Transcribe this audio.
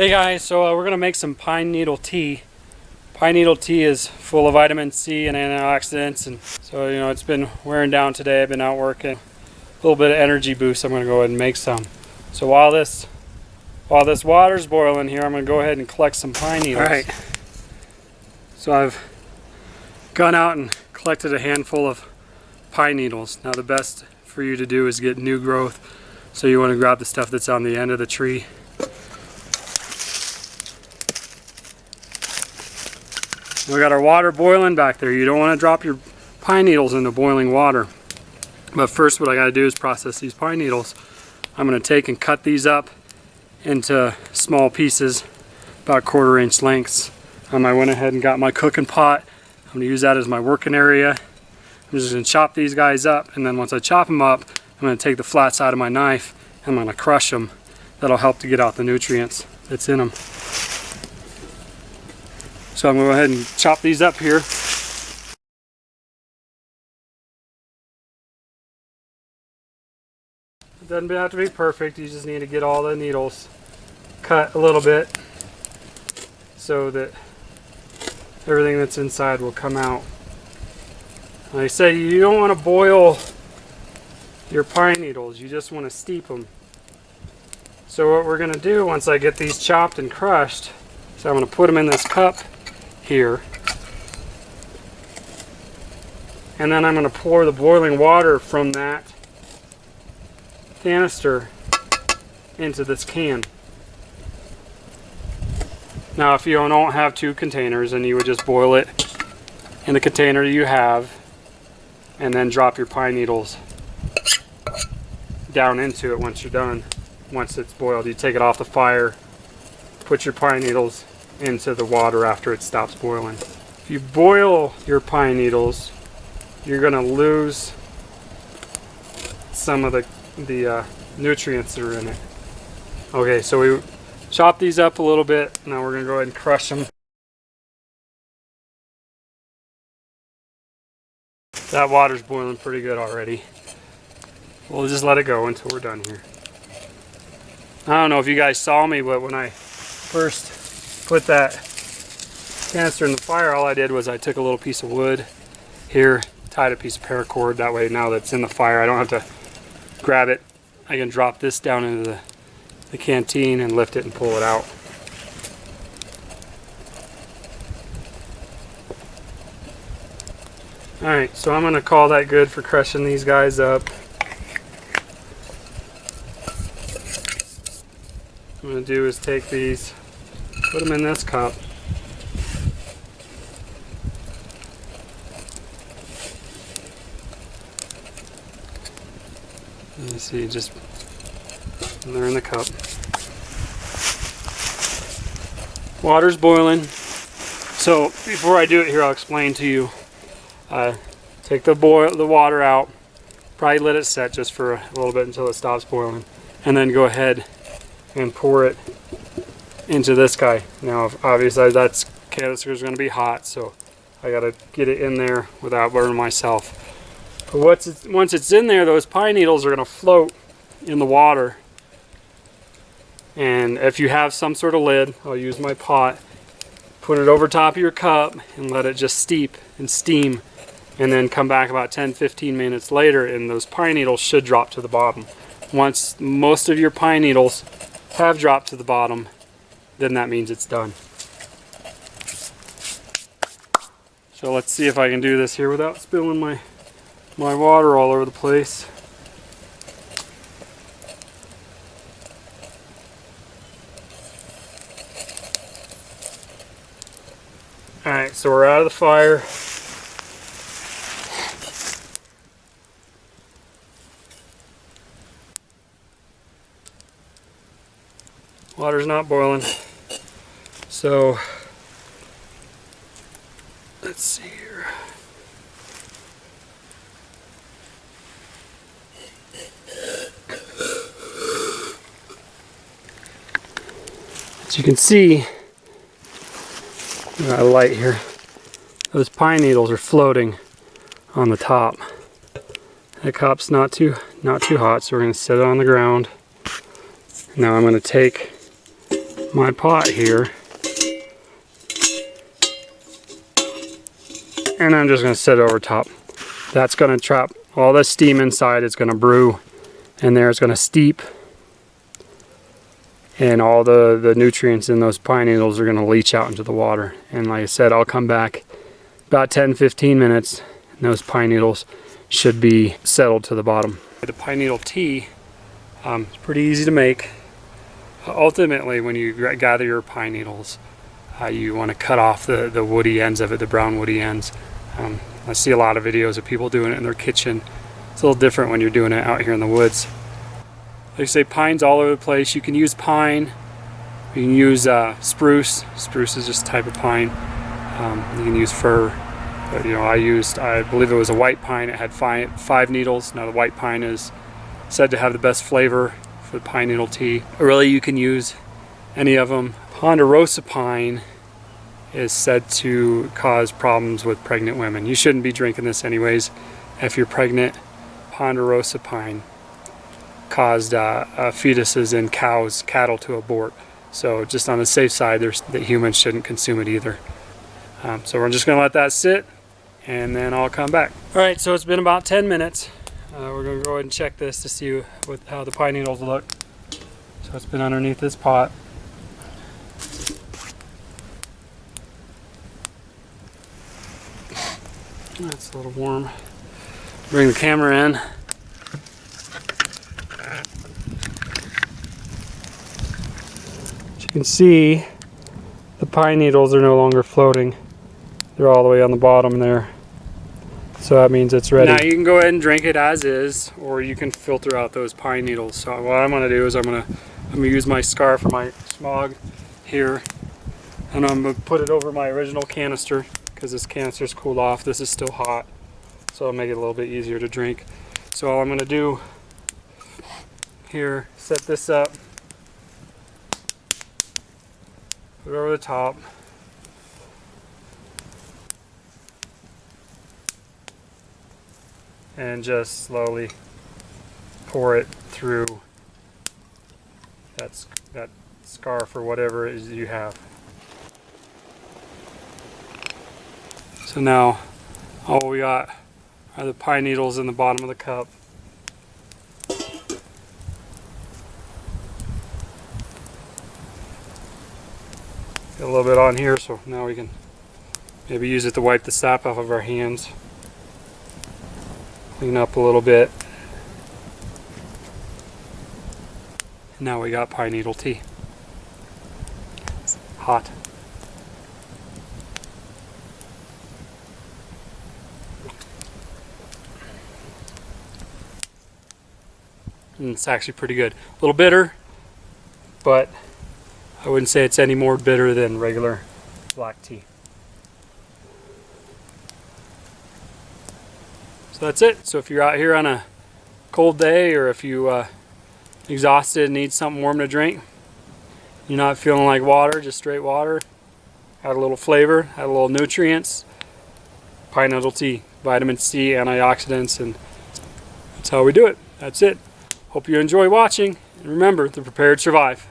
Hey guys, so we're going to make some pine needle tea. Pine needle tea is full of vitamin C and antioxidants, and so it's been wearing down today. I've been out working. A little bit of energy boost. I'm going to go ahead and make some. So while this water's boiling here, I'm going to go ahead and collect some pine needles. Alright, so I've gone out and collected a handful of pine needles. Now the best for you to do is get new growth, so you want to grab the stuff that's on the end of the tree. We got our water boiling back there. You don't want to drop your pine needles into boiling water. But first what I got to do is process these pine needles. I'm going to take and cut these up into small pieces, about 1/4 inch lengths. I went ahead and got my cooking pot. I'm going to use that as my working area. I'm just going to chop these guys up, and then once I chop them up, I'm going to take the flat side of my knife and I'm going to crush them. That'll help to get out the nutrients that's in them. So I'm going to go ahead and chop these up here. It doesn't have to be perfect, you just need to get all the needles cut a little bit so that everything that's inside will come out. Like I said, you don't want to boil your pine needles, you just want to steep them. So what we're going to do once I get these chopped and crushed, so I'm going to put them in this cup here, and then I'm going to pour the boiling water from that canister into this can. Now if you don't have 2 containers, then you would just boil it in the container you have and then drop your pine needles down into it once you're done. Once it's boiled, you take it off the fire, put your pine needles into the water after it stops boiling. If you boil your pine needles, you're going to lose some of the nutrients that are in it. Okay, so we chop these up a little bit. Now we're going to go ahead and crush them. That water's boiling pretty good already. We'll just let it go until we're done here. I don't know if you guys saw me, but when I first put that canister in the fire, all I did was I took a little piece of wood here, tied a piece of paracord. That way now that's in the fire, I don't have to grab it. I can drop this down into the canteen and lift it and pull it out. Alright, so I'm going to call that good for crushing these guys up. What I'm going to do is take these, put them in this cup. You see, just they're in the cup. Water's boiling. So before I do it here, I'll explain to you. Take the water out. Probably let it set just for a little bit until it stops boiling, and then go ahead and pour it into this guy. Now obviously that canister is going to be hot, so I got to get it in there without burning myself. But once it's in there, those pine needles are going to float in the water. And if you have some sort of lid, I'll use my pot, put it over top of your cup and let it just steep and steam, and then come back about 10-15 minutes later and those pine needles should drop to the bottom. Once most of your pine needles have dropped to the bottom, then that means it's done. So let's see if I can do this here without spilling my water all over the place. Alright, so we're out of the fire. Water's not boiling. So let's see here. As you can see, I got a light here. Those pine needles are floating on the top. The cup's not too hot, so we're going to set it on the ground. Now I'm going to take my pot here. And I'm just going to set it over top. That's going to trap all the steam inside. It's going to brew, and there it's going to steep. And all the nutrients in those pine needles are going to leach out into the water. And like I said, I'll come back about 10-15 minutes, and those pine needles should be settled to the bottom. The pine needle tea is pretty easy to make. Ultimately, when you gather your pine needles, you want to cut off the woody ends of it, the brown woody ends. I see a lot of videos of people doing it in their kitchen. It's a little different when you're doing it out here in the woods. Like I say, pine's all over the place. You can use pine, you can use spruce. Spruce is just a type of pine. You can use fir. But, you know, I believe it was a white pine. It had five needles. Now the white pine is said to have the best flavor for the pine needle tea. Really, you can use any of them. Ponderosa pine is said to cause problems with pregnant women. You shouldn't be drinking this anyways if you're pregnant. Ponderosa pine caused fetuses in cattle to abort. So just on the safe side, that humans shouldn't consume it either. So we're just going to let that sit, and then I'll come back. All right, so it's been about 10 minutes. We're going to go ahead and check this to see how the pine needles look. So it's been underneath this pot. That's a little warm. Bring the camera in. As you can see, the pine needles are no longer floating. They're all the way on the bottom there. So that means it's ready. Now you can go ahead and drink it as is, or you can filter out those pine needles. So what I'm going to do is I'm going to use my scarf or my smog here, and I'm going to put it over my original canister, because this canister's cooled off. This is still hot, so it'll make it a little bit easier to drink. So all I'm going to do here, set this up, put it over the top, and just slowly pour it through that scarf or whatever it is you have. So now all we got are the pine needles in the bottom of the cup. Got a little bit on here, so now we can maybe use it to wipe the sap off of our hands. Clean up a little bit. And now we got pine needle tea. It's hot. And it's actually pretty good. A little bitter, but I wouldn't say it's any more bitter than regular black tea. So that's it. So if you're out here on a cold day, or if you exhausted and need something warm to drink, you're not feeling like water, just straight water, add a little flavor, add a little nutrients, pine needle tea, vitamin C, antioxidants, and that's how we do it. That's it. Hope you enjoy watching, and remember, the prepared survive.